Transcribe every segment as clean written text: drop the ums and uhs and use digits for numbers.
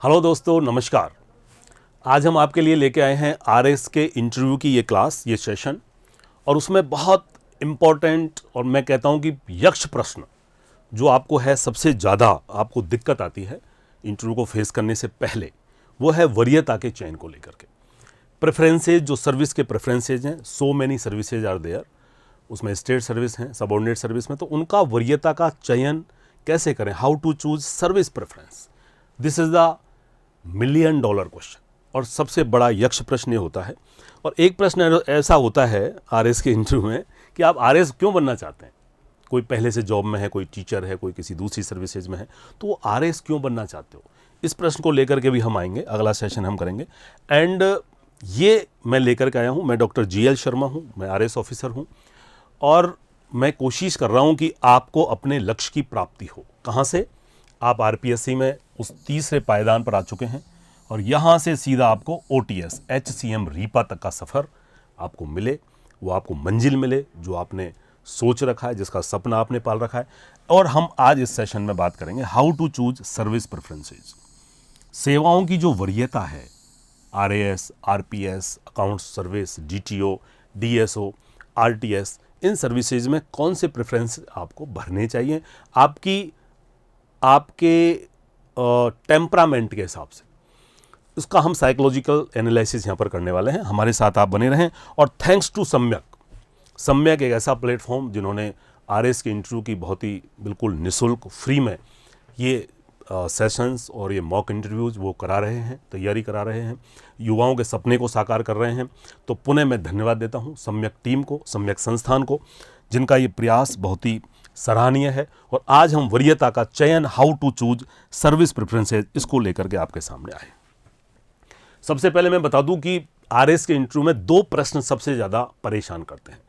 Hello दोस्तों, नमस्कार। आज हम आपके लिए लेके आए हैं आरएस के इंटरव्यू की ये क्लास, ये सेशन, और उसमें बहुत इम्पोर्टेंट और मैं कहता हूँ कि यक्ष प्रश्न जो आपको है सबसे ज़्यादा आपको दिक्कत आती है इंटरव्यू को फेस करने से पहले, वो है वरीयता के चयन को लेकर के। प्रेफरेंसेज, जो सर्विस के प्रेफरेंसेज हैं, so many services are there, उसमें स्टेट सर्विस हैं, सबऑर्डिनेट सर्विस में, तो उनका वरीयता का चयन कैसे करें, how to choose service preference, this is the $1,000,000 question. और सबसे बड़ा यक्ष प्रश्न ये होता है। और एक प्रश्न ऐसा होता है आरएस के इंटरव्यू में कि आप आरएस क्यों बनना चाहते हैं। कोई पहले से जॉब में है, कोई टीचर है, कोई किसी दूसरी सर्विसेज में है, तो वो आरएस क्यों बनना चाहते हो, इस प्रश्न को लेकर के भी हम आएंगे, अगला सेशन हम करेंगे। एंड ये मैं लेकर के आया हूँ, मैं डॉक्टर GL शर्मा हूँ, मैं आरएस ऑफिसर हूँ, और मैं कोशिश कर रहा हूँ कि आपको अपने लक्ष्य की प्राप्ति हो। कहाँ से? आप आरपीएससी में उस तीसरे पायदान पर आ चुके हैं और यहाँ से सीधा आपको OTS HCM रीपा तक का सफ़र आपको मिले, वो आपको मंजिल मिले जो आपने सोच रखा है, जिसका सपना आपने पाल रखा है। और हम आज इस सेशन में बात करेंगे how to choose service preferences. सेवाओं की जो वरीयता है, RAS, RPS, account service, DTO, DSO, RTS, इन सर्विसेज में कौन से प्रेफरेंस आपको भरने चाहिए आपके टेम्परामेंट के हिसाब से। उसका हम साइकोलॉजिकल एनालिसिस यहाँ पर करने वाले हैं। हमारे साथ आप बने रहें। और थैंक्स टू सम्यक एक ऐसा प्लेटफॉर्म जिन्होंने आरएस के इंटरव्यू की बहुत ही बिल्कुल निःशुल्क फ्री में ये सेशंस और ये मॉक इंटरव्यूज़ वो करा रहे हैं, तैयारी करा रहे हैं, युवाओं के सपने को साकार कर रहे हैं। तो पुनः मैं धन्यवाद देता हूँ सम्यक टीम को, सम्यक संस्थान को, जिनका ये प्रयास बहुत ही सराहनीय है। और आज हम वरीयता का चयन, how to choose service preferences, इसको लेकर के आपके सामने आए। सबसे पहले मैं बता दूं कि आरएस के इंटरव्यू में 2 प्रश्न सबसे ज़्यादा परेशान करते हैं।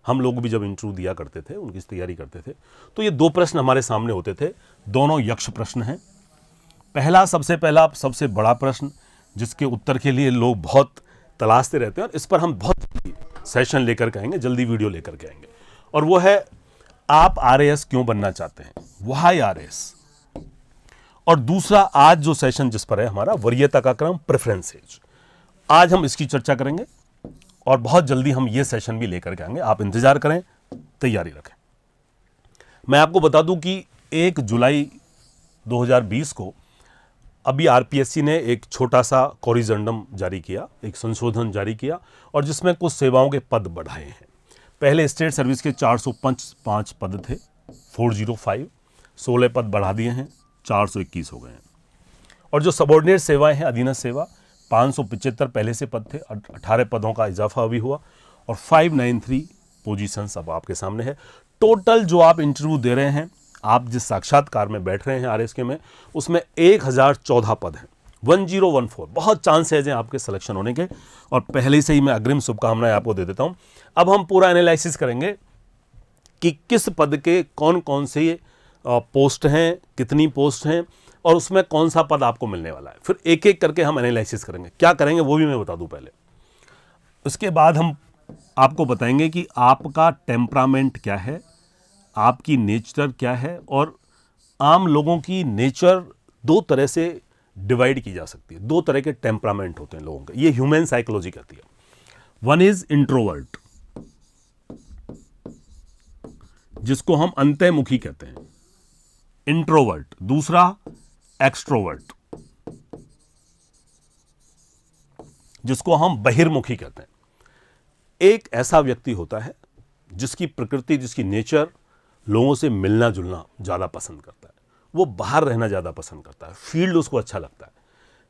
हम लोग भी जब इंटरव्यू दिया करते थे, उनकी तैयारी करते थे, तो ये 2 प्रश्न हमारे सामने होते थे। दोनों यक्ष प्रश्न हैं। सबसे पहला सबसे बड़ा प्रश्न, जिसके उत्तर के लिए लोग बहुत तलाशते रहते हैं, और इस पर हम बहुत जल्दी सेशन लेकर के आएंगे, जल्दी वीडियो लेकर के आएंगे, और वो है आप आरएस क्यों बनना चाहते हैं, व्हाई आरएस। और दूसरा आज जो सेशन जिस पर है हमारा, वरीयता का क्रम, प्रेफरेंसेज, आज हम इसकी चर्चा करेंगे और बहुत जल्दी हम ये सेशन भी लेकर के आएंगे। आप इंतजार करें, तैयारी रखें। मैं आपको बता दूं कि 1 जुलाई 2020 को अभी आरपीएससी ने एक छोटा सा कोरिजेंडम जारी किया, एक संशोधन जारी किया, और जिसमें कुछ सेवाओं के पद बढ़ाए हैं। पहले स्टेट सर्विस के 405 पद थे, 405, 16 पद बढ़ा दिए हैं, 421 हो गए हैं। और जो सबऑर्डिनेट सेवाएं हैं, अधीनस्थ सेवा, 575 पहले से पद थे, 18 पदों का इजाफा अभी हुआ, और 593 पोजीशंस अब आपके सामने है। टोटल जो आप इंटरव्यू दे रहे हैं, आप जिस साक्षात्कार में बैठ रहे हैं आरएस के में, उसमें 1014 पद हैं, 1014। बहुत चांसेज हैं आपके सिलेक्शन होने के, और पहले से ही मैं अग्रिम शुभकामनाएं आपको दे देता हूं। अब हम पूरा एनालिसिस करेंगे कि किस पद के कौन कौन से पोस्ट हैं, कितनी पोस्ट हैं, और उसमें कौन सा पद आपको मिलने वाला है। फिर एक एक करके हम एनालिसिस करेंगे। क्या करेंगे वो भी मैं बता दूं पहले। उसके बाद हम आपको बताएंगे कि आपका टेम्परामेंट क्या है, आपकी नेचर क्या है, और आम लोगों की नेचर 2 तरह से डिवाइड की जा सकती है। 2 तरह के टेम्परामेंट होते हैं लोगों के, ये ह्यूमन साइकोलॉजी कहती है। वन इज इंट्रोवर्ट, जिसको हम अंतःमुखी कहते हैं, इंट्रोवर्ट। दूसरा एक्सट्रोवर्ट, जिसको हम बहिर्मुखी कहते हैं। एक ऐसा व्यक्ति होता है जिसकी प्रकृति, जिसकी नेचर लोगों से मिलना जुलना ज़्यादा पसंद करता है, वो बाहर रहना ज़्यादा पसंद करता है, फील्ड उसको अच्छा लगता है।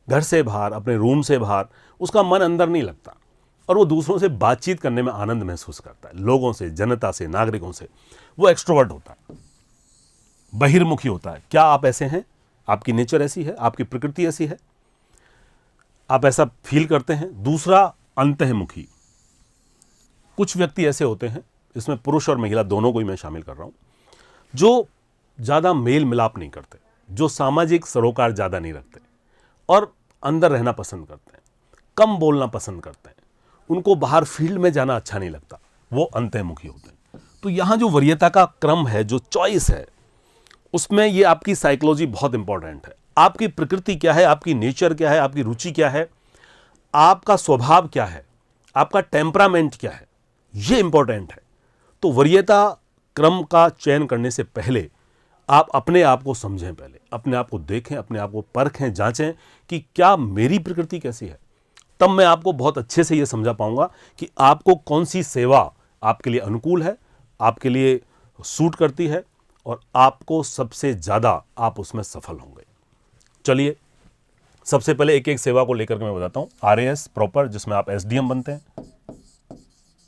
घर से बाहर, अपने रूम से बाहर उसका मन अंदर नहीं लगता, और वो दूसरों से बातचीत करने में आनंद महसूस करता है, लोगों से, जनता से, नागरिकों से। वो एक्सट्रोवर्ट होता है, बहिर्मुखी होता है। क्या आप ऐसे हैं? आपकी नेचर ऐसी है, आपकी प्रकृति ऐसी है, आप ऐसा फील करते हैं? दूसरा अंतःमुखी। कुछ व्यक्ति ऐसे होते हैं, इसमें पुरुष और महिला दोनों को ही मैं शामिल कर रहा हूं, जो ज़्यादा मेल मिलाप नहीं करते, जो सामाजिक सरोकार ज़्यादा नहीं रखते, और अंदर रहना पसंद करते हैं, कम बोलना पसंद करते हैं, उनको बाहर फील्ड में जाना अच्छा नहीं लगता, वो अंतःमुखी होते हैं। तो यहाँ जो वरीयता का क्रम है, जो चॉइस है, उसमें ये आपकी साइकोलॉजी बहुत इंपॉर्टेंट है। आपकी प्रकृति क्या है, आपकी नेचर क्या है, आपकी रुचि क्या है, आपका स्वभाव क्या है, आपका टेम्परामेंट क्या है, ये इंपॉर्टेंट है। तो वरीयता क्रम का चयन करने से पहले आप अपने आप को समझें, पहले अपने आप को देखें, अपने आप को परखें, जांचें कि क्या मेरी प्रकृति कैसी है। तब मैं आपको बहुत अच्छे से ये समझा पाऊंगा कि आपको कौन सी सेवा आपके लिए अनुकूल है, आपके लिए सूट करती है और आपको सबसे ज़्यादा आप उसमें सफल होंगे। चलिए सबसे पहले एक एक सेवा को लेकर के मैं बताता हूँ। RAS प्रॉपर, जिसमें आप SDM बनते हैं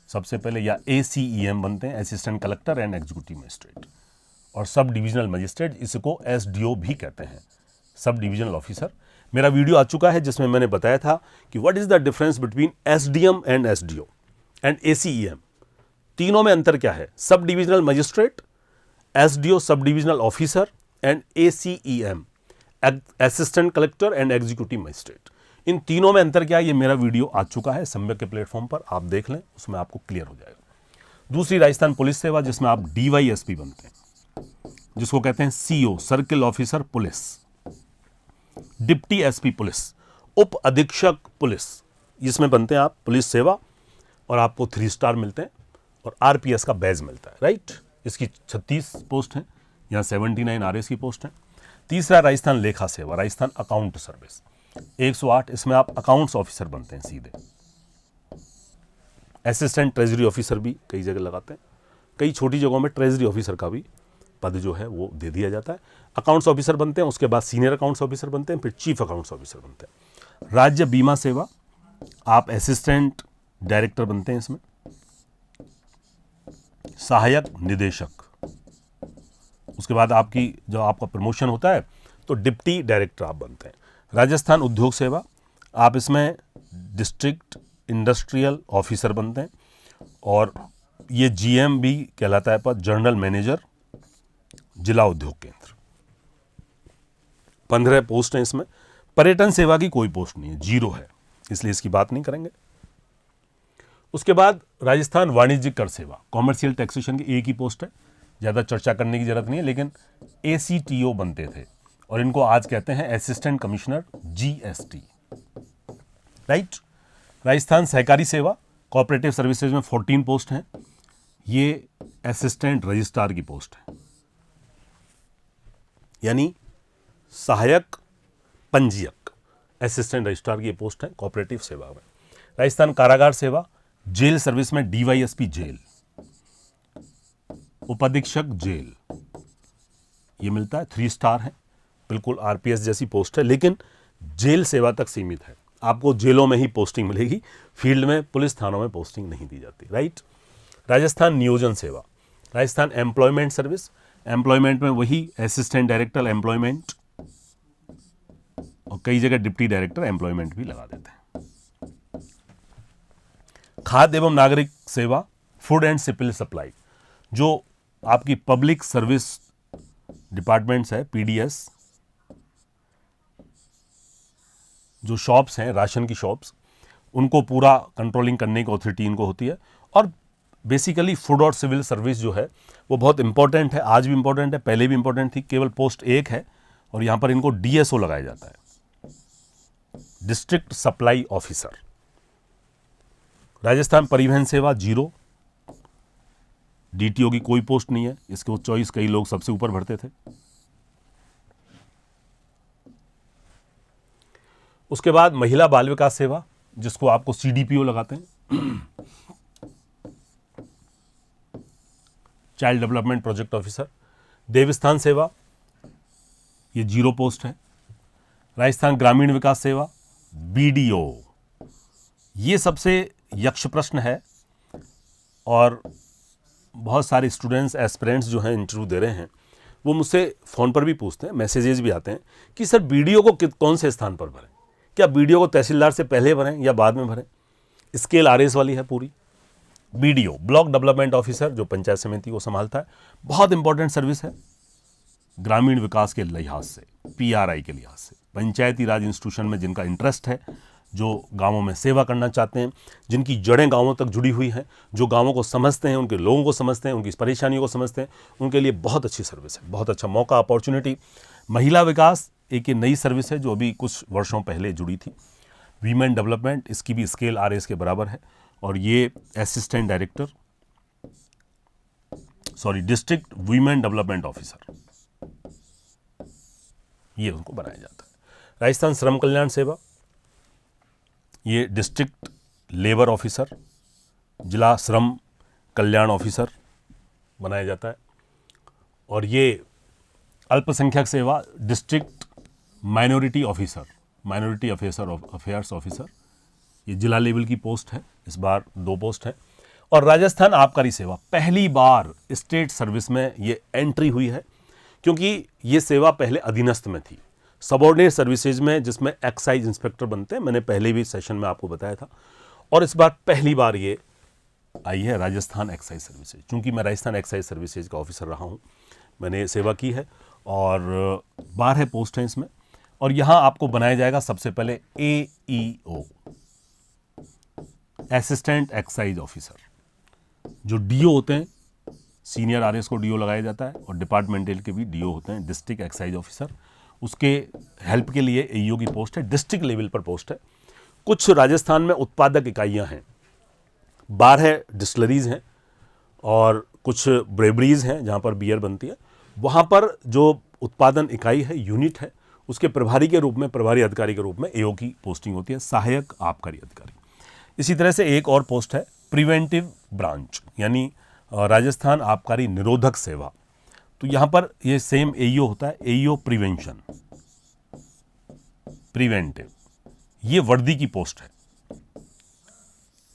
सबसे पहले, या ACEM बनते हैं, assistant collector and executive magistrate, और सब डिविजनल मजिस्ट्रेट, इसको SDO भी कहते हैं, सब डिविजनल ऑफिसर। मेरा वीडियो आ चुका है जिसमें मैंने बताया था कि what is the difference between SDM and SDO and ACEM। तीनों में अंतर क्या है? Sub divisional magistrate, SDO sub divisional officer and ACEM assistant collector and executive magistrate. इन तीनों में अंतर क्या है, ये मेरा वीडियो आ चुका है सम्यक के प्लेटफॉर्म पर, आप देख लें, उसमें आपको क्लियर हो जाएगा। दूसरी राजस्थान पुलिस सेवा, जिसमें आप DYSP बनते हैं, जिसको कहते हैं CO circle officer police, deputy SP police, उप अधीक्षक पुलिस, इसमें बनते हैं आप पुलिस सेवा, और आपको 3 स्टार मिलते हैं और RPS का बैज मिलता है, राइट। इसकी 36 पोस्ट हैं, यहाँ 79 RS की पोस्ट हैं। तीसरा राजस्थान लेखा सेवा, राजस्थान अकाउंट सर्विस 108, इसमें आप अकाउंट्स ऑफिसर बनते हैं सीधे। असिस्टेंट ट्रेजरी ऑफिसर भी कई जगह लगाते हैं, कई छोटी जगहों में ट्रेजरी ऑफिसर का भी पद जो है वो दे दिया जाता है। अकाउंट्स ऑफिसर बनते हैं, उसके बाद सीनियर अकाउंट्स ऑफिसर बनते हैं, फिर चीफ अकाउंट्स ऑफिसर बनते हैं। राज्य बीमा सेवा, आप असिस्टेंट डायरेक्टर बनते हैं इसमें, सहायक निदेशक, उसके बाद आपकी जो आपका प्रमोशन होता है तो डिप्टी डायरेक्टर आप बनते हैं। राजस्थान उद्योग सेवा, आप इसमें डिस्ट्रिक्ट इंडस्ट्रियल ऑफिसर बनते हैं, और ये GM भी कहलाता है पद, जनरल मैनेजर जिला उद्योग केंद्र। 15 पोस्ट हैं इसमें। पर्यटन सेवा की कोई पोस्ट नहीं है, 0 है, इसलिए इसकी बात नहीं करेंगे। उसके बाद राजस्थान वाणिज्यिक कर सेवा, कॉमर्शियल टैक्सेशन की एक ही पोस्ट है, ज़्यादा चर्चा करने की जरूरत नहीं है, लेकिन ACTO बनते थे और इनको आज कहते हैं assistant commissioner GST, right. Rajasthan सहकारी सेवा, कोऑपरेटिव सर्विसेज में 14 पोस्ट हैं, ये असिस्टेंट रजिस्ट्रार की पोस्ट है, यानी सहायक पंजीयक, असिस्टेंट रजिस्ट्रार की पोस्ट है कोऑपरेटिव सेवा में। राजस्थान कारागार सेवा, जेल सर्विस में DYSP जेल, उपाधीक्षक जेल, ये मिलता है, 3 स्टार है, बिल्कुल RPS जैसी पोस्ट है, लेकिन जेल सेवा तक सीमित है। आपको जेलों में ही पोस्टिंग मिलेगी, फील्ड में पुलिस थानों में पोस्टिंग नहीं दी जाती, राइट। राजस्थान नियोजन सेवा, राजस्थान एम्प्लॉयमेंट सर्विस, एम्प्लॉयमेंट में वही असिस्टेंट डायरेक्टर एम्प्लॉयमेंट, और कई जगह डिप्टी डायरेक्टर एम्प्लॉयमेंट भी लगा देते हैं। खाद्य एवं नागरिक सेवा, फूड एंड सिविल सप्लाई, जो आपकी पब्लिक सर्विस डिपार्टमेंट्स है, PDS, जो शॉप्स हैं, राशन की शॉप्स, उनको पूरा कंट्रोलिंग करने की ऑथोरिटी इनको होती है। और बेसिकली फूड और सिविल सर्विस जो है वो बहुत इंपॉर्टेंट है, आज भी इंपॉर्टेंट है, पहले भी इंपॉर्टेंट थी, केवल पोस्ट 1 है, और यहां पर इनको DSO लगाया जाता है, डिस्ट्रिक्ट सप्लाई ऑफिसर। राजस्थान परिवहन सेवा 0, DTO की कोई पोस्ट नहीं है, इसको चॉइस कई लोग सबसे ऊपर भरते थे। उसके बाद महिला बाल विकास सेवा, जिसको आपको CDPO लगाते हैं, चाइल्ड डेवलपमेंट प्रोजेक्ट ऑफिसर। देवस्थान सेवा, ये 0 पोस्ट है। राजस्थान ग्रामीण विकास सेवा BDO, ये सबसे यक्ष प्रश्न है, और बहुत सारे स्टूडेंट्स एस्पिरेंट्स जो हैं इंटरव्यू दे रहे हैं, वो मुझसे फ़ोन पर भी पूछते हैं, मैसेजेस भी आते हैं कि सर BDO को कौन से स्थान पर भरें, क्या BDO को तहसीलदार से पहले भरें या बाद में भरें। स्केल RS वाली है पूरी। BDO ब्लॉक डेवलपमेंट ऑफिसर, जो पंचायत समिति को संभालता है, बहुत इंपॉर्टेंट सर्विस है ग्रामीण विकास के लिहाज से, PRI के लिहाज से। पंचायती राज इंस्टीट्यूशन में जिनका इंटरेस्ट है, जो गांवों में सेवा करना चाहते हैं, जिनकी जड़ें गांवों तक जुड़ी हुई हैं, जो गांवों को समझते हैं, उनके लोगों को समझते हैं, उनकी परेशानियों को समझते हैं, उनके लिए बहुत अच्छी सर्विस है, बहुत अच्छा मौका, अपॉर्चुनिटी। महिला विकास एक ये नई सर्विस है जो अभी कुछ वर्षों पहले जुड़ी थी, वीमेन डेवलपमेंट। इसकी भी स्केल आरएस के बराबर है और ये assistant director, district women development officer, ये उनको बनाया जाता है। राजस्थान श्रम कल्याण सेवा, ये डिस्ट्रिक्ट लेबर ऑफिसर, जिला श्रम कल्याण ऑफिसर बनाया जाता है। और ये अल्पसंख्यक सेवा, district minority officer, affairs officer, ये जिला लेवल की पोस्ट है। इस बार 2 पोस्ट है। और राजस्थान आबकारी सेवा, पहली बार स्टेट सर्विस में ये एंट्री हुई है, क्योंकि ये सेवा पहले अधीनस्थ में थी, सबऑर्डिनेट सर्विसेज में, जिसमें एक्साइज इंस्पेक्टर बनते हैं। मैंने पहले भी सेशन में आपको बताया था। और इस बार पहली बार ये आई है राजस्थान एक्साइज सर्विसेज। चूंकि मैं राजस्थान एक्साइज सर्विसेज का ऑफिसर रहा हूँ, मैंने सेवा की है और 12 पोस्ट हैं इसमें। और यहाँ आपको बनाया जाएगा सबसे पहले AEO, असिस्टेंट एक्साइज ऑफिसर। जो डीओ होते हैं, सीनियर आरएस को डीओ लगाया जाता है, और डिपार्टमेंटल के भी डीओ होते हैं, डिस्ट्रिक्ट एक्साइज ऑफिसर। उसके हेल्प के लिए एईओ की पोस्ट है, डिस्ट्रिक्ट लेवल पर पोस्ट है। कुछ राजस्थान में उत्पादक इकाइयां हैं, 12 डिस्टिलरीज हैं और कुछ ब्रेवरीज हैं जहां पर बियर बनती है। वहां पर जो उत्पादन इकाई है, यूनिट है, उसके प्रभारी के रूप में, प्रभारी अधिकारी के रूप में एओ की पोस्टिंग होती है, सहायक आबकारी अधिकारी। इसी तरह से एक और पोस्ट है प्रिवेंटिव ब्रांच, यानी राजस्थान आबकारी निरोधक सेवा। तो यहां पर ये सेम एईओ होता है, एईओ प्रिवेंशन, प्रिवेंटिव, ये वर्दी की पोस्ट है।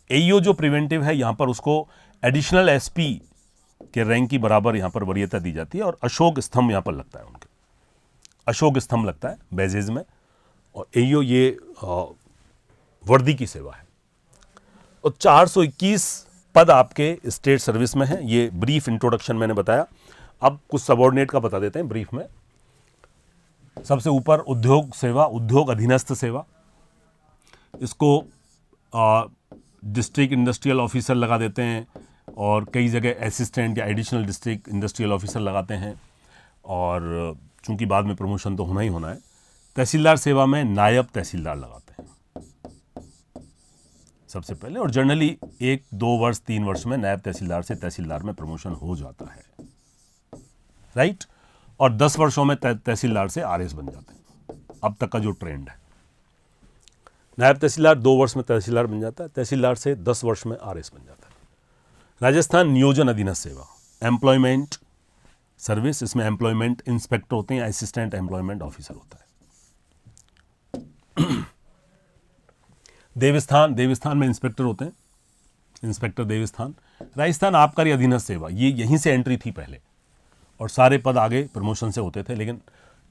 एईओ जो प्रिवेंटिव है, यहां पर उसको एडिशनल एसपी के रैंक की बराबर यहां पर वरीयता दी जाती है, और अशोक स्तंभ यहां पर लगता है, उनके अशोक स्तंभ लगता है बैजेज में। और एईओ ये वर्दी की सेवा है। और 421 पद आपके स्टेट सर्विस में है। ये ब्रीफ इंट्रोडक्शन मैंने बताया। अब कुछ सबऑर्डिनेट का बता देते हैं ब्रीफ में। सबसे ऊपर उद्योग सेवा, उद्योग अधीनस्थ सेवा, इसको डिस्ट्रिक्ट इंडस्ट्रियल ऑफिसर लगा देते हैं, और कई जगह असिस्टेंट या एडिशनल डिस्ट्रिक्ट इंडस्ट्रियल ऑफिसर लगाते हैं। और चूंकि बाद में प्रमोशन तो होना ही होना है, तहसीलदार सेवा में नायब तहसीलदार लगाते हैं सबसे पहले। और जनरली 1, 2 वर्ष, 3 वर्ष में नायब तहसीलदार से तहसीलदार में प्रमोशन हो जाता है, राइट। और 10 वर्षों में तहसीलदार से आरएस बन जाते हैं, अब तक का जो ट्रेंड है। नायब तहसीलदार 2 वर्ष में तहसीलदार बन जाता है, तहसीलदार से 10 वर्ष में आरएस बन जाता है। राजस्थान नियोजन अधीनस्थ सेवा, एम्प्लॉयमेंट सर्विस, इसमें एम्प्लॉयमेंट इंस्पेक्टर होते हैं, असिस्टेंट एम्प्लॉयमेंट ऑफिसर होता है। देवस्थान में इंस्पेक्टर होते हैं, इंस्पेक्टर देवस्थान। राजस्थान आबकारी अधीनस्थ सेवा, ये यहीं से एंट्री थी पहले, और सारे पद आगे प्रमोशन से होते थे, लेकिन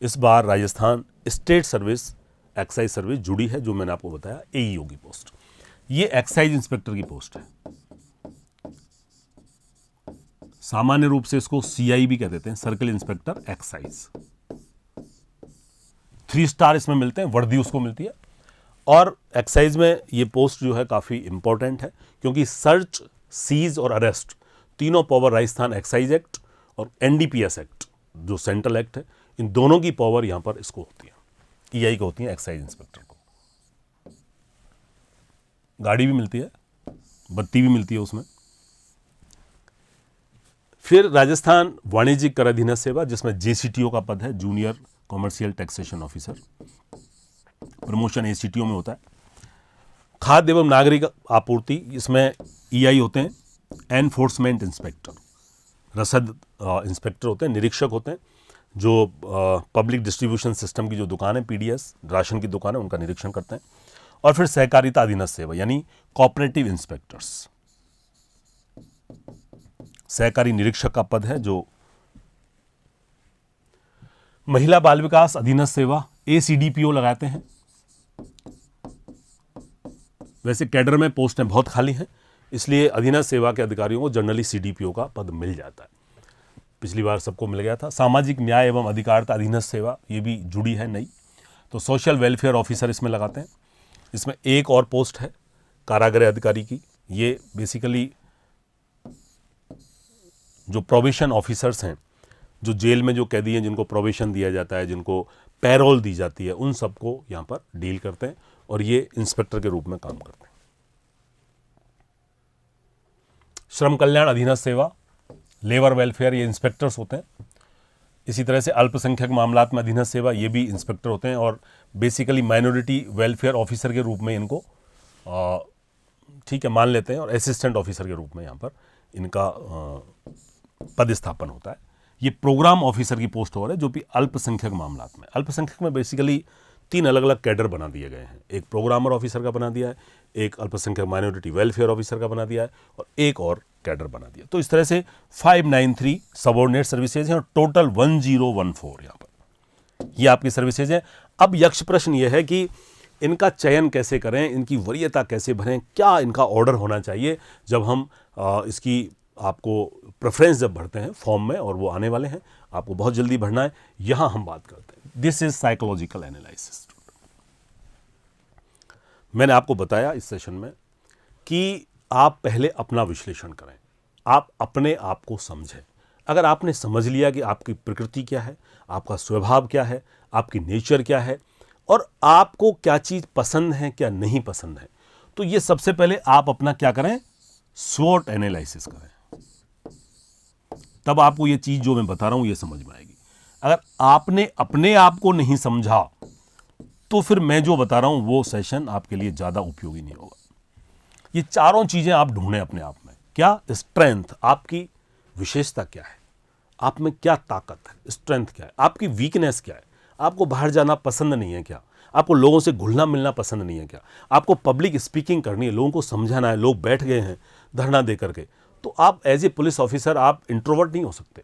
इस बार Rajasthan state service excise service जुड़ी है, जो मैंने आपको बताया, एईओ की पोस्ट। ये एक्साइज इंस्पेक्टर की पोस्ट है। सामान्य रूप से इसको सीआई भी कह देते हैं, सर्किल इंस्पेक्टर एक्साइज। 3 स्टार इसमें मिलते हैं, वर्दी उसको मिलती है। और एक्साइज में ये पोस्ट जो है काफ़ी इंपॉर्टेंट है, क्योंकि सर्च, सीज और अरेस्ट तीनों पावर राजस्थान एक्साइज एक्ट और एनडीपीएस एक्ट जो सेंट्रल एक्ट है, इन दोनों की पावर यहाँ पर इसको होती है, ईआई को होती है, एक्साइज इंस्पेक्टर को। गाड़ी भी मिलती है, बत्ती भी मिलती है उसमें। फिर राजस्थान वाणिज्यिक कर अधीनस्थ सेवा, जिसमें जेसीटीओ का पद है, junior commercial taxation officer, promotion ACTO में होता है। खाद्य एवं नागरिक आपूर्ति, इसमें ईआई होते हैं, एनफोर्समेंट इंस्पेक्टर, रसद इंस्पेक्टर होते हैं, निरीक्षक होते हैं, जो पब्लिक डिस्ट्रीब्यूशन सिस्टम की जो दुकान है, पीडीएस राशन की दुकान है, उनका निरीक्षण करते हैं। और फिर सहकारिता अधीनस्थ सेवा, यानी कोऑपरेटिव इंस्पेक्टर्स, सहकारी निरीक्षक का पद है। जो महिला बाल विकास अधीनस्थ सेवा, एसीडीपीओ लगाते हैं। वैसे कैडर में पोस्टें बहुत खाली हैं, इसलिए अधीनस्थ सेवा के अधिकारियों को जनरली सीडीपीओ का पद मिल जाता है। पिछली बार सबको मिल गया था। सामाजिक न्याय एवं अधिकारिता अधीनस्थ सेवा, ये भी जुड़ी है नई, तो सोशल वेलफेयर ऑफिसर इसमें लगाते हैं। इसमें एक और पोस्ट है कारागृह अधिकारी की। ये बेसिकली जो प्रोबेशन ऑफिसर्स हैं, जो जेल में जो कैदी हैं, जिनको प्रोबेशन दिया जाता है, जिनको पैरोल दी जाती है, उन सबको यहाँ पर डील करते हैं और ये इंस्पेक्टर के रूप में काम करते हैं। श्रम कल्याण अधीनस्थ सेवा, लेबर वेलफेयर, ये इंस्पेक्टर्स होते हैं। इसी तरह से अल्पसंख्यक मामलात में अधीनस्थ सेवा, ये भी इंस्पेक्टर होते हैं और बेसिकली माइनॉरिटी वेलफेयर ऑफिसर के रूप में इनको ठीक है मान लेते हैं और असिस्टेंट ऑफिसर के रूप में यहाँ पर इनका पदस्थापन होता है। ये प्रोग्राम ऑफिसर की पोस्ट हो रहा है जो कि अल्पसंख्यक मामलात में, अल्पसंख्यक में बेसिकली 3 अलग अलग कैडर बना दिए गए हैं। एक प्रोग्रामर ऑफिसर का बना दिया है, एक अल्पसंख्यक माइनॉरिटी वेलफेयर ऑफिसर का बना दिया है और एक और कैडर बना दिया। तो इस तरह से 593 सबऑर्डिनेट सर्विसेज हैं और टोटल 1014 यहाँ पर ये आपकी सर्विसेज हैं। अब यक्ष प्रश्न ये है कि इनका चयन कैसे करें, इनकी वरीयता कैसे भरें, क्या इनका ऑर्डर होना चाहिए जब हम इसकी आपको प्रेफरेंस जब भरते हैं फॉर्म में, और वो आने वाले हैं, आपको बहुत जल्दी भरना है। यहां हम बात करते हैं, दिस इज साइकोलॉजिकल एनालिसिस। मैंने आपको बताया इस सेशन में कि आप पहले अपना विश्लेषण करें, आप अपने आप को समझें। अगर आपने समझ लिया कि आपकी प्रकृति क्या है, आपका स्वभाव क्या है, आपकी नेचर क्या है और आपको क्या चीज़ पसंद है क्या नहीं पसंद है, तो ये सबसे पहले आप अपना क्या करें, स्वॉट एनालिसिस करें। तब आपको ये चीज़ जो मैं बता रहा हूं ये समझ में आएगी। अगर आपने अपने आप को नहीं समझा तो फिर मैं जो बता रहा हूं वो सेशन आपके लिए ज़्यादा उपयोगी नहीं होगा। ये चारों चीज़ें आप ढूंढें अपने आप में। क्या स्ट्रेंथ, आपकी विशेषता क्या है, आप में क्या ताकत है, स्ट्रेंथ क्या है, आपकी वीकनेस क्या है, आपको बाहर जाना पसंद नहीं है क्या, आपको लोगों से घुलना मिलना पसंद नहीं है क्या, आपको पब्लिक स्पीकिंग करनी है, लोगों को समझाना है, लोग बैठ गए हैं धरना दे करके, तो आप एज ए पुलिस ऑफिसर आप इंट्रोवर्ट नहीं हो सकते।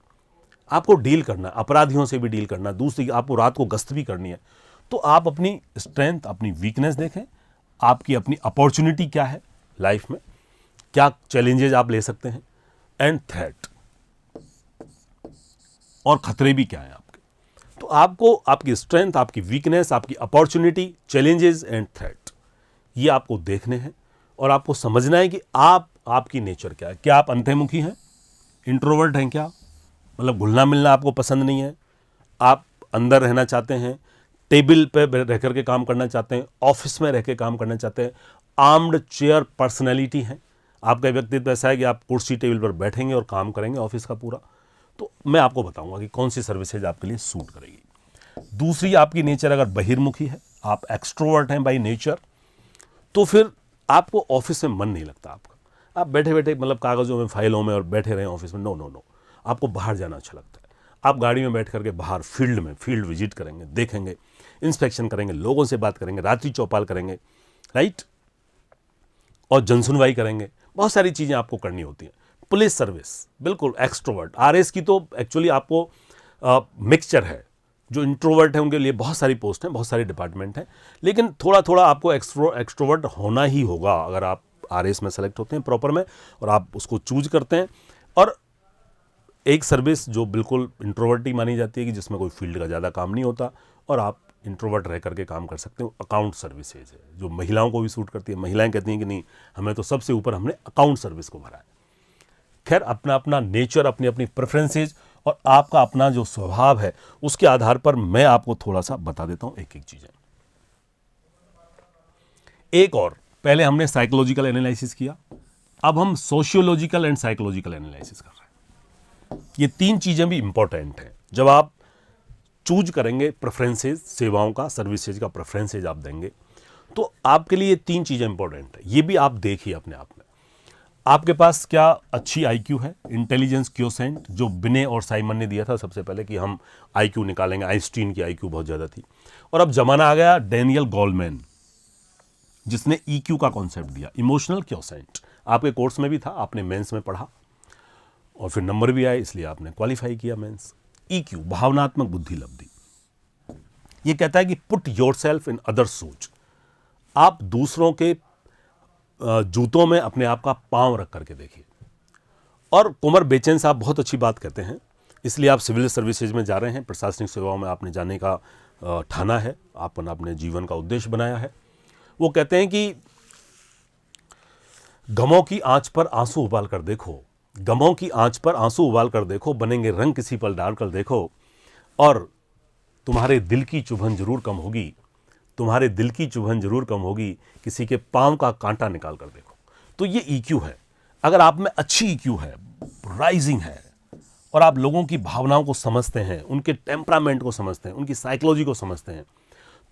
आपको डील करना है, अपराधियों से भी डील करना है, दूसरी आपको रात को गश्त भी करनी है। तो आप अपनी स्ट्रेंथ, अपनी वीकनेस देखें, आपकी अपनी अपॉर्चुनिटी क्या है लाइफ में, क्या चैलेंजेस आप ले सकते हैं, एंड थ्रेट, और खतरे भी क्या हैं आपके। तो आपको आपकी स्ट्रेंथ, आपकी वीकनेस, आपकी अपॉर्चुनिटी, चैलेंजेस एंड थ्रेट, ये आपको देखने हैं और आपको समझना है कि आपकी नेचर क्या है। क्या आप अंतर्मुखी हैं, इंट्रोवर्ट हैं क्या, मतलब घुलना मिलना आपको पसंद नहीं है, आप अंदर रहना चाहते हैं, टेबल पे रह करके काम करना चाहते हैं, ऑफिस में रह के काम करना चाहते हैं, आर्म्ड चेयर पर्सनैलिटी है, आपका व्यक्तित्व ऐसा है कि आप कुर्सी टेबल पर बैठेंगे और काम करेंगे ऑफिस का पूरा। तो मैं आपको बताऊंगा कि कौन सी सर्विसेज आपके लिए सूट करेगी। दूसरी, आपकी नेचर अगर बहिर्मुखी है, आप एक्सट्रोवर्ट हैं बाई नेचर, तो फिर आपको ऑफिस में मन नहीं लगता आपका, आप बैठे बैठे मतलब कागज़ों में, फाइलों में और बैठे रहें ऑफिस में, नो नो नो, आपको बाहर जाना अच्छा लगता है। आप गाड़ी में बैठ करके बाहर फील्ड विजिट करेंगे, देखेंगे, इंस्पेक्शन करेंगे, लोगों से बात करेंगे, रात्रि चौपाल करेंगे, राइट, और जनसुनवाई करेंगे, बहुत सारी चीज़ें आपको करनी होती हैं। पुलिस सर्विस बिल्कुल एक्सट्रोवर्ट, आरएस की तो एक्चुअली आपको मिक्सचर है, जो इंट्रोवर्ट है उनके लिए बहुत सारी पोस्ट हैं, बहुत सारे डिपार्टमेंट हैं, लेकिन थोड़ा थोड़ा आपको एक्सट्रोवर्ट होना ही होगा अगर आप आरएस में सेलेक्ट होते हैं प्रॉपर में और आप उसको चूज करते हैं। और एक सर्विस जो बिल्कुल इंट्रोवर्ट ही मानी जाती है कि जिसमें कोई फील्ड का ज़्यादा काम नहीं होता और आप इंट्रोवर्ट रह करके काम कर सकते हो, अकाउंट सर्विसेज है, जो महिलाओं को भी सूट करती है। महिलाएं कहती हैं कि नहीं, हमें तो सबसे ऊपर हमने अकाउंट सर्विस को भरा है। खैर, अपना अपना नेचर, अपनी अपनी प्रेफरेंसेज और आपका अपना जो स्वभाव है उसके आधार पर मैं आपको थोड़ा सा बता देता हूं एक एक चीजें। एक और, पहले हमने साइकोलॉजिकल एनालिसिस किया, अब हम सोशियोलॉजिकल एंड साइकोलॉजिकल एनालिसिस कर रहे हैं। ये 3 चीजें भी इंपॉर्टेंट हैं। जब आप चूज करेंगे प्रेफरेंसेज, सेवाओं का, सर्विसेज का प्रेफरेंसेज आप देंगे, तो आपके लिए 3 चीजें इंपॉर्टेंट है। ये भी आप देखिए अपने आप में, आपके पास क्या अच्छी आईक्यू है, इंटेलिजेंस क्वोशेंट, जो बिने और साइमन ने दिया था सबसे पहले कि हम आईक्यू निकालेंगे, आइंस्टीन की आईक्यू बहुत ज़्यादा थी। और अब जमाना आ गया डैनियल गोलमैन, जिसने ईक्यू का कॉन्सेप्ट दिया, इमोशनल क्वोशेंट। आपके कोर्स में भी था, आपने मेंस में पढ़ा और फिर नंबर भी आए, इसलिए आपने क्वालिफाई किया मेंस। ईक्यू, भावनात्मक बुद्धि लब्धि, ये कहता है कि put yourself in other shoes, आप दूसरों के जूतों में अपने आप का पांव रख करके देखिए। और कुंवर बेचैन साहब बहुत अच्छी बात कहते हैं, इसलिए आप सिविल सर्विसेज में जा रहे हैं, प्रशासनिक सेवाओं में आपने जाने का ठाना है, आपने अपने जीवन का उद्देश्य बनाया है। वो कहते हैं कि गमों की आंच पर आंसू उबाल कर देखो, गमों की आंच पर आंसू उबाल कर देखो, बनेंगे रंग किसी पल डाल कर देखो, और तुम्हारे दिल की चुभन जरूर कम होगी, तुम्हारे दिल की चुभन जरूर कम होगी, किसी के पांव का कांटा निकाल कर देखो। तो ये EQ है। अगर आप में अच्छी EQ है, राइजिंग है, और आप लोगों की भावनाओं को समझते हैं, उनके टेम्परामेंट को समझते हैं, उनकी साइकोलॉजी को समझते हैं,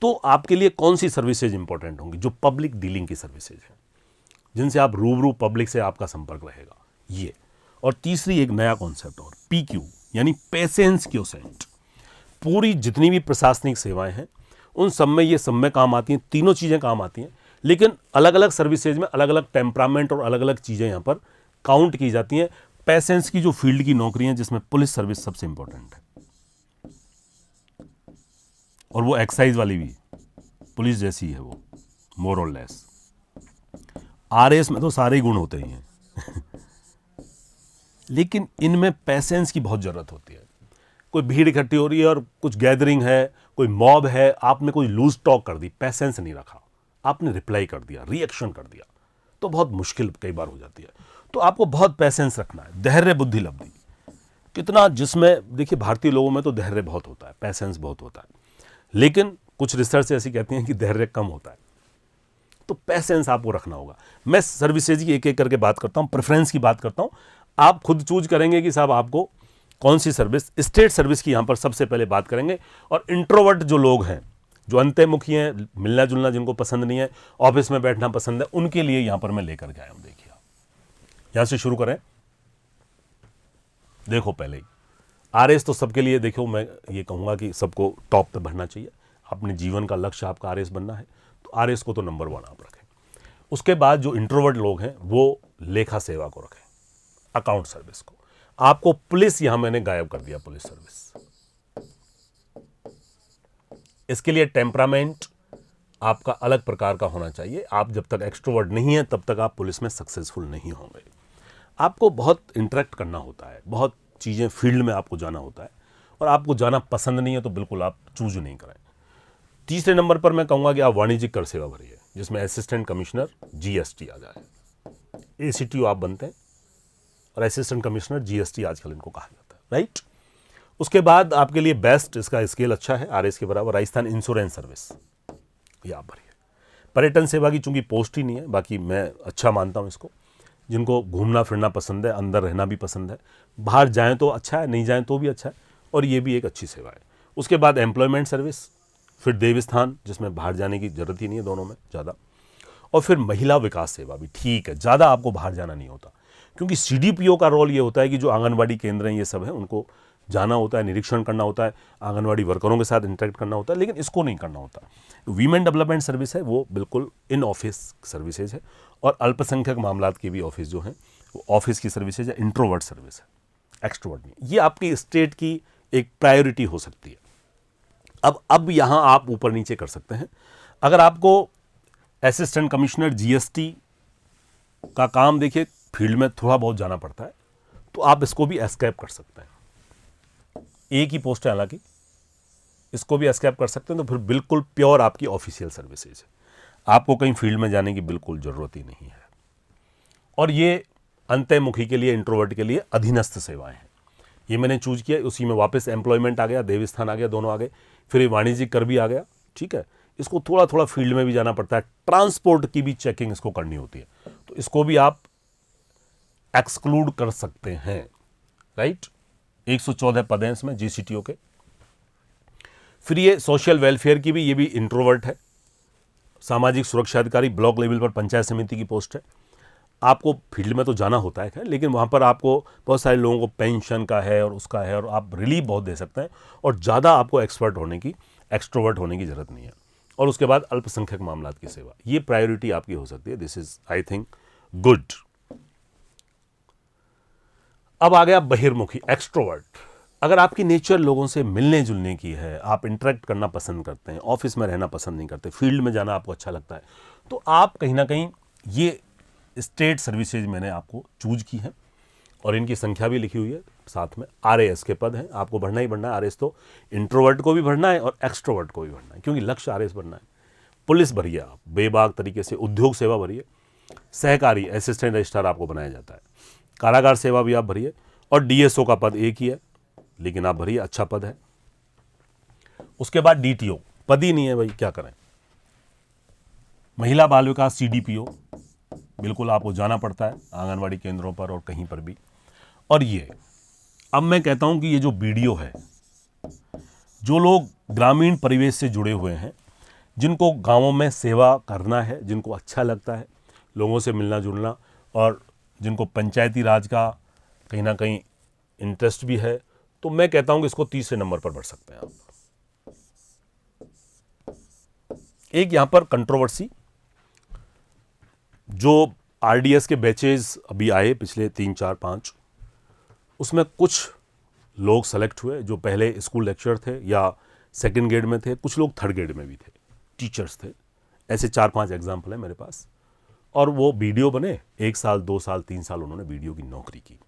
तो आपके लिए कौन सी सर्विसेज इंपॉर्टेंट होंगी? जो पब्लिक डीलिंग की सर्विसेज है, जिनसे आप रूबरू पब्लिक से आपका संपर्क रहेगा, ये। और तीसरी एक नया कॉन्सेप्ट और PQ यानी पेशेंस क्योसेंट। पूरी जितनी भी प्रशासनिक सेवाएं हैं उन सब में ये सब में काम आती हैं, तीनों चीज़ें काम आती हैं, लेकिन अलग अलग सर्विसेज में अलग अलग टेम्परामेंट और अलग अलग चीज़ें यहाँ पर काउंट की जाती हैं। पेशेंस की जो फील्ड की नौकरी है, जिसमें पुलिस सर्विस सबसे इंपॉर्टेंट है, और वो एक्साइज वाली भी पुलिस जैसी है, वो मोर और लेस। RAS में तो सारे ही गुण होते ही हैं लेकिन इनमें पेशेंस की बहुत ज़रूरत होती है। कोई भीड़ इकट्ठी हो रही है और कुछ गैदरिंग है, कोई मॉब है, आपने कोई लूज टॉक कर दी, पेशेंस नहीं रखा, आपने रिप्लाई कर दिया, रिएक्शन कर दिया, तो बहुत मुश्किल कई बार हो जाती है। तो आपको बहुत पेशेंस रखना है। धैर्य बुद्धि लब्धि कितना, जिसमें देखिए भारतीय लोगों में तो धैर्य बहुत होता है, पेशेंस बहुत होता है, लेकिन कुछ रिसर्च ऐसी कहती हैं कि धैर्य कम होता है। तो पेशेंस आपको रखना होगा। मैं सर्विसेज की एक एक करके बात करता हूँ, प्रेफरेंस की बात करता हूँ, आप खुद चूज करेंगे कि साहब आपको कौन सी सर्विस। स्टेट सर्विस की यहाँ पर सबसे पहले बात करेंगे। और इंट्रोवर्ट जो लोग हैं, जो अंतर्मुखी हैं, मिलना जुलना जिनको पसंद नहीं है, ऑफिस में बैठना पसंद है, उनके लिए यहाँ पर मैं लेकर के आया हूँ। देखिए यहाँ से शुरू करें। देखो पहले ही RAS तो सबके लिए, देखो मैं ये कहूँगा कि सबको टॉप पे बढ़ना चाहिए। अपने जीवन का लक्ष्य आपका RAS बनना है, तो RAS को तो नंबर 1 आप रखें। उसके बाद जो इंट्रोवर्ट लोग हैं वो लेखा सेवा को रखें, अकाउंट सर्विस को। आपको पुलिस यहां मैंने गायब कर दिया, पुलिस सर्विस। इसके लिए टेम्परामेंट आपका अलग प्रकार का होना चाहिए। आप जब तक एक्सट्रोवर्ट नहीं है तब तक आप पुलिस में सक्सेसफुल नहीं होंगे। आपको बहुत इंटरेक्ट करना होता है, बहुत चीज़ें फील्ड में आपको जाना होता है, और आपको जाना पसंद नहीं है तो बिल्कुल आप चूज नहीं करें। तीसरे नंबर पर मैं कहूँगा कि आप वाणिज्यिक कर सेवा भरिए, जिसमें असिस्टेंट कमिश्नर GST आ जाए। ACTO आप बनते हैं, और असिस्टेंट कमिश्नर GST आजकल इनको कहा जाता है, राइट। उसके बाद आपके लिए बेस्ट, इसका स्केल अच्छा है RAS के बराबर, राजस्थान इंश्योरेंस सर्विस, ये आप भरिए। पर्यटन सेवा की चूंकि पोस्ट ही नहीं है, बाकी मैं अच्छा मानता हूँ इसको। जिनको घूमना फिरना पसंद है, अंदर रहना भी पसंद है, बाहर जाएं तो अच्छा है, नहीं जाएं तो भी अच्छा है, और ये भी एक अच्छी सेवा है। उसके बाद एम्प्लॉयमेंट सर्विस, फिर देवस्थान, जिसमें बाहर जाने की जरूरत ही नहीं है दोनों में ज़्यादा, और फिर महिला विकास सेवा भी ठीक है, ज़्यादा आपको बाहर जाना नहीं होता, क्योंकि CDPO का रोल ये होता है कि जो आंगनबाड़ी केंद्र हैं ये सब हैं, उनको जाना होता है, निरीक्षण करना होता है, आंगनबाड़ी वर्करों के साथ इंटरेक्ट करना होता है, लेकिन इसको नहीं करना होता। वीमेन डेवलपमेंट सर्विस है, वो बिल्कुल इन ऑफिस सर्विसेज है, और अल्पसंख्यक मामलात की भी ऑफिस जो है वो ऑफिस की सर्विसेज है, इंट्रोवर्ट सर्विस है, एक्सट्रोवर्ट नहीं। ये आपकी स्टेट की एक प्रायोरिटी हो सकती है। अब यहाँ आप ऊपर नीचे कर सकते हैं। अगर आपको असिस्टेंट कमिश्नर GST का काम, देखिए फील्ड में थोड़ा बहुत जाना पड़ता है, तो आप इसको भी एस्केप कर सकते हैं। एक ही पोस्ट है हालांकि, इसको भी एस्केप कर सकते हैं, तो फिर बिल्कुल प्योर आपकी ऑफिशियल सर्विसेज है, आपको कहीं फील्ड में जाने की बिल्कुल ज़रूरत ही नहीं है। और ये अंतर्मुखी के लिए, इंट्रोवर्ट के लिए अधीनस्थ सेवाएं हैं, ये मैंने चूज किया। उसी में वापस एम्प्लॉयमेंट आ गया, देवस्थान आ गया, दोनों आ गए, फिर ये वाणिज्यिक कर भी आ गया, ठीक है। इसको थोड़ा थोड़ा फील्ड में भी जाना पड़ता है, ट्रांसपोर्ट की भी चेकिंग इसको करनी होती है, तो इसको भी आप एक्सक्लूड कर सकते हैं, राइट। 114 पद हैं इसमें GCTO के। फिर ये सोशल वेलफेयर की भी, ये भी इंट्रोवर्ट है। सामाजिक सुरक्षा अधिकारी, ब्लॉक लेवल पर पंचायत समिति की पोस्ट है। आपको फील्ड में तो जाना होता है, लेकिन वहाँ पर आपको बहुत सारे लोगों को पेंशन का है और उसका है, और आप रिलीफ बहुत दे सकते हैं, और ज़्यादा आपको एक्सट्रोवर्ट होने की ज़रूरत नहीं है। और उसके बाद अल्पसंख्यक मामलात की सेवा, ये प्रायोरिटी आपकी हो सकती है। This is I think good. अब आ गया बहिर्मुखी, एक्सट्रोवर्ट। अगर आपकी नेचर लोगों से मिलने जुलने की है, आप इंटरेक्ट करना पसंद करते हैं, ऑफिस में रहना पसंद नहीं करते, फील्ड में जाना आपको अच्छा लगता है, तो आप कहीं ना कहीं ये स्टेट सर्विसेज मैंने आपको चूज की है, और इनकी संख्या भी लिखी हुई है साथ में। RAS के पद हैं, आपको बढ़ना ही बढ़ना है। RAS तो इंट्रोवर्ट को भी बढ़ना है और एक्सट्रोवर्ट को भी बढ़ना है, क्योंकि लक्ष्य RAS बढ़ना है। पुलिस भरिए आप बेबाक तरीके से, उद्योग सेवा भरिए, सहकारी असिस्टेंट रजिस्ट्रार आपको बनाया जाता है, कारागार सेवा भी आप भरिए, और DSO का पद एक ही है, लेकिन आप भरिए, अच्छा पद है। उसके बाद डीटीओ, पद ही नहीं है भाई, क्या करें। महिला बाल विकास सीडीपीओ, बिल्कुल आपको जाना पड़ता है आंगनवाड़ी केंद्रों पर और कहीं पर भी। और ये अब मैं कहता हूं कि ये जो बीडीओ है, जो लोग ग्रामीण परिवेश से जुड़े हुए हैं, जिनको गांवों में सेवा करना है, जिनको अच्छा लगता है लोगों से मिलना जुलना, और जिनको पंचायती राज का कहीं ना कहीं इंटरेस्ट भी है, तो मैं कहता हूं कि इसको तीसरे नंबर पर बढ़ सकते हैं आप। एक यहां पर कंट्रोवर्सी, जो आरडीएस के बैचेज अभी आए पिछले 3 4 5, उसमें कुछ लोग सेलेक्ट हुए जो पहले स्कूल लेक्चरर थे या सेकंड ग्रेड में थे, कुछ लोग थर्ड ग्रेड में भी थे, टीचर्स थे। ऐसे 4 5 एग्जाम्पल है मेरे पास। और वो बीडीओ बने, 1 साल 2 साल 3 साल उन्होंने बीडीओ की नौकरी की,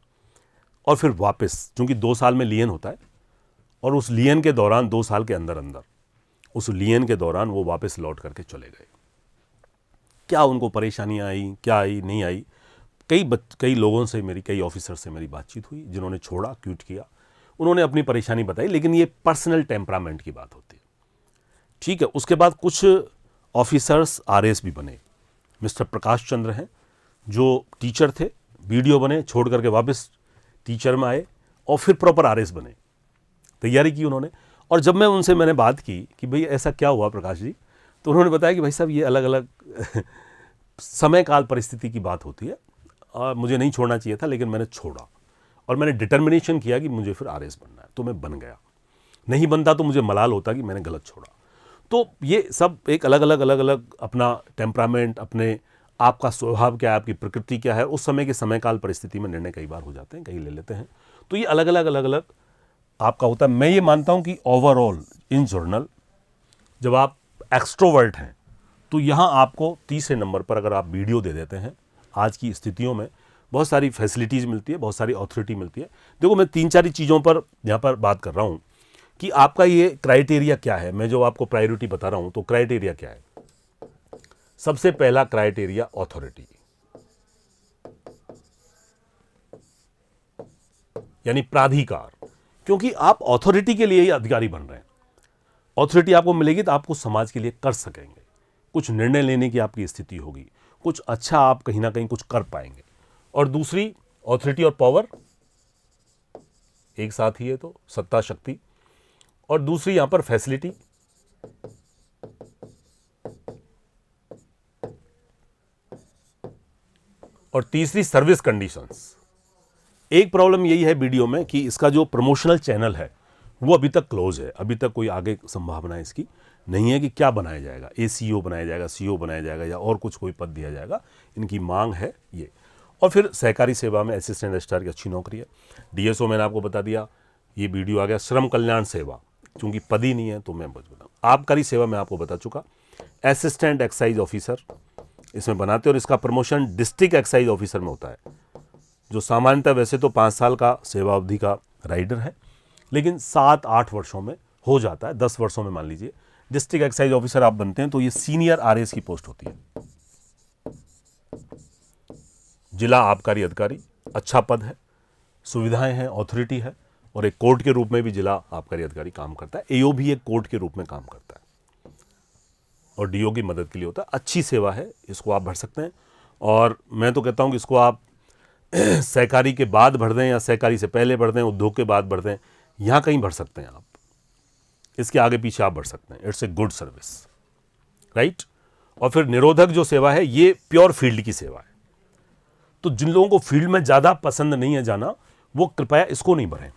और फिर वापस, चूंकि 2 साल में लियन होता है, और उस लियन के दौरान 2 साल के अंदर अंदर उस लियन के दौरान वो वापस लौट करके चले गए। क्या उनको परेशानियां आई, क्या आई, नहीं आई, कई लोगों से मेरी, कई ऑफिसर से मेरी बातचीत हुई जिन्होंने छोड़ा, क्विट किया, उन्होंने अपनी परेशानी बताई, लेकिन ये पर्सनल टेम्परामेंट की बात होती है। ठीक है। उसके बाद कुछ ऑफिसर्स आरएस भी बने। मिस्टर प्रकाश चंद्र हैं जो टीचर थे, बीडीओ बने, छोड़ करके वापस टीचर में आए और फिर प्रॉपर आरएस बने, तैयारी की उन्होंने। और जब मैंने बात की कि भाई ऐसा क्या हुआ प्रकाश जी, तो उन्होंने बताया कि भाई साहब ये अलग अलग समय काल परिस्थिति की बात होती है, और मुझे नहीं छोड़ना चाहिए था, लेकिन मैंने छोड़ा और मैंने डिटर्मिनेशन किया कि मुझे फिर आरएस बनना है, तो मैं बन गया। नहीं बनता तो मुझे मलाल होता कि मैंने गलत छोड़ा। तो ये सब एक अलग अलग अपना टेम्परामेंट, अपने आपका स्वभाव क्या है, आपकी प्रकृति क्या है, उस समय के समय काल परिस्थिति में निर्णय कई बार हो जाते हैं, कई ले लेते हैं। तो ये अलग अलग आपका होता है। मैं ये मानता हूं कि ओवरऑल इन जर्नल जब आप एक्सट्रोवर्ट हैं, तो यहां आपको तीसरे नंबर पर अगर आप वीडियो दे देते हैं, आज की स्थितियों में बहुत सारी फैसिलिटीज़ मिलती है, बहुत सारी अथॉरिटी मिलती है। देखो मैं 3 4 चीज़ों पर यहाँ पर बात कर रहा हूँ कि आपका ये क्राइटेरिया क्या है। मैं जो आपको प्रायोरिटी बता रहा हूँ, तो क्राइटेरिया क्या है। सबसे पहला क्राइटेरिया अथॉरिटी, यानी प्राधिकार, क्योंकि आप अथॉरिटी के लिए ही अधिकारी बन रहे हैं। अथॉरिटी आपको मिलेगी तो आपको समाज के लिए कर सकेंगे, कुछ निर्णय लेने की आपकी स्थिति होगी, कुछ अच्छा आप कहीं ना कहीं कुछ कर पाएंगे। और दूसरी, अथॉरिटी और पावर एक साथ ही है, तो सत्ता शक्ति। और दूसरी यहां पर फैसिलिटी, और तीसरी सर्विस कंडीशंस। एक प्रॉब्लम यही है वीडियो में कि इसका जो प्रमोशनल चैनल है वो अभी तक क्लोज है, अभी तक कोई आगे संभावना इसकी नहीं है कि क्या बनाया जाएगा, एसीओ बनाया जाएगा, सीओ बनाया जाएगा, या और कुछ कोई पद दिया जाएगा। इनकी मांग है ये। और फिर सहकारी सेवा में असिस्टेंट रजिस्ट्रार की अच्छी नौकरी है। डीएसओ मैंने आपको बता दिया, ये वीडियो आ गया। श्रम कल्याण सेवा, चूंकि पद ही नहीं है तो मैं बताऊँ। आबकारी सेवा में आपको बता चुका। असिस्टेंट एक्साइज ऑफिसर इसमें बनाते हैं, और इसका प्रमोशन डिस्ट्रिक्ट एक्साइज ऑफिसर में होता है, जो सामान्यतः वैसे तो 5 साल का सेवा अवधि का राइडर है, लेकिन 7 8 वर्षों में हो जाता है, 10 वर्षों में मान लीजिए डिस्ट्रिक्ट एक्साइज ऑफिसर आप बनते हैं, तो ये सीनियर आरएस की पोस्ट होती है। जिला आबकारी अधिकारी, अच्छा पद है, सुविधाएं हैं, अथॉरिटी है, और एक कोर्ट के रूप में भी जिला आबकारी अधिकारी काम करता है। एओ भी एक कोर्ट के रूप में काम करता है, और डीओ की मदद के लिए होता है। अच्छी सेवा है, इसको आप भर सकते हैं। और मैं तो कहता हूं कि इसको आप सहकारी के बाद भर दें या सहकारी से पहले भर दें, उद्योग के बाद भर दें, यहां कहीं भर सकते हैं आप, इसके आगे पीछे आप बढ़ सकते हैं। It's a good service, right. और फिर निरोधक जो सेवा है, ये प्योर फील्ड की सेवा है, तो जिन लोगों को फील्ड में ज्यादा पसंद नहीं है जाना, वो कृपया इसको नहीं भरें।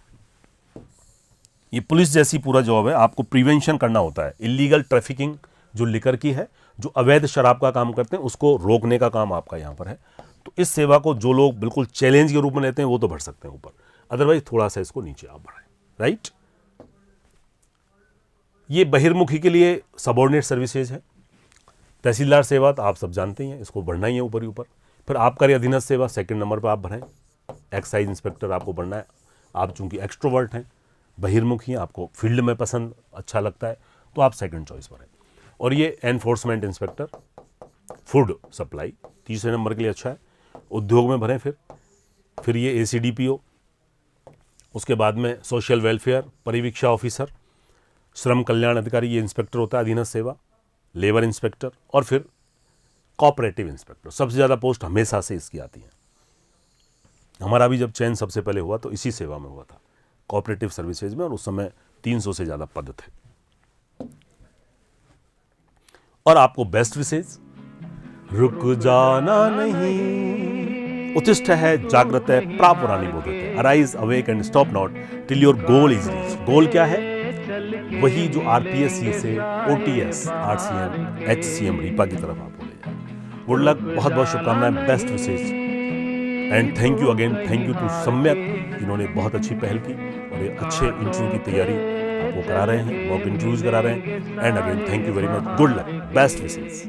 ये पुलिस जैसी पूरा जॉब है, आपको प्रिवेंशन करना होता है। इलीगल ट्रैफिकिंग जो लिकर की है, जो अवैध शराब का काम करते हैं, उसको रोकने का काम आपका यहां पर है। तो इस सेवा को जो लोग बिल्कुल चैलेंज के रूप में लेते हैं वो तो भर सकते हैं ऊपर, अदरवाइज थोड़ा सा इसको नीचे आप बढ़ाएं, राइट। ये बहिर्मुखी के लिए सबऑर्डिनेट सर्विसेज है। तहसीलदार सेवा तो आप सब जानते ही हैं, इसको बढ़ना ही है ऊपर ही ऊपर। फिर आबकारी अधीनस्थ सेवा सेकंड नंबर पर आप भरें। एक्साइज इंस्पेक्टर आपको बढ़ना है। आप चूंकि एक्सट्रोवर्ट हैं, बहिर्मुखी हैं, आपको फील्ड में पसंद अच्छा लगता है, तो आप सेकंड चॉइस भरें। और ये एनफोर्समेंट इंस्पेक्टर फूड सप्लाई तीसरे नंबर के लिए अच्छा है, उद्योग में भरें। फिर ये एसीडीपीओ, उसके बाद में सोशल वेलफेयर परिवीक्षा ऑफिसर, श्रम कल्याण अधिकारी, ये इंस्पेक्टर होता है अधीनस्थ सेवा, लेबर इंस्पेक्टर और फिर कोऑपरेटिव इंस्पेक्टर। सबसे ज़्यादा पोस्ट हमेशा से इसकी आती है। हमारा भी जब चयन सबसे पहले हुआ तो इसी सेवा में हुआ था, कोऑपरेटिव सर्विसेज में, और उस समय 300 से ज़्यादा पद थे। और आपको बेस्ट विशेष, रुक जाना नहीं, उत्तिष्ठ है, जागृत है, प्रापुरानी बोधत है, arise awake and stop not till your goal is reach. Goal क्या है? वही जो आरपीएससी से ओटीएस, आरसीएम, एचसीएम, रीपा की तरफ आप बोले जाए। गुड लक, बहुत बहुत शुभकामनाएं, best wishes, and thank you again, thank you to Samyak, जिन्होंने बहुत अच्छी पहल की और एक अच्छे इंटरव्यू की तैयारी आपको करा रहे हैं, मॉक इंटरव्यूज करा रहे हैं। And again thank you very much, good luck, best wishes.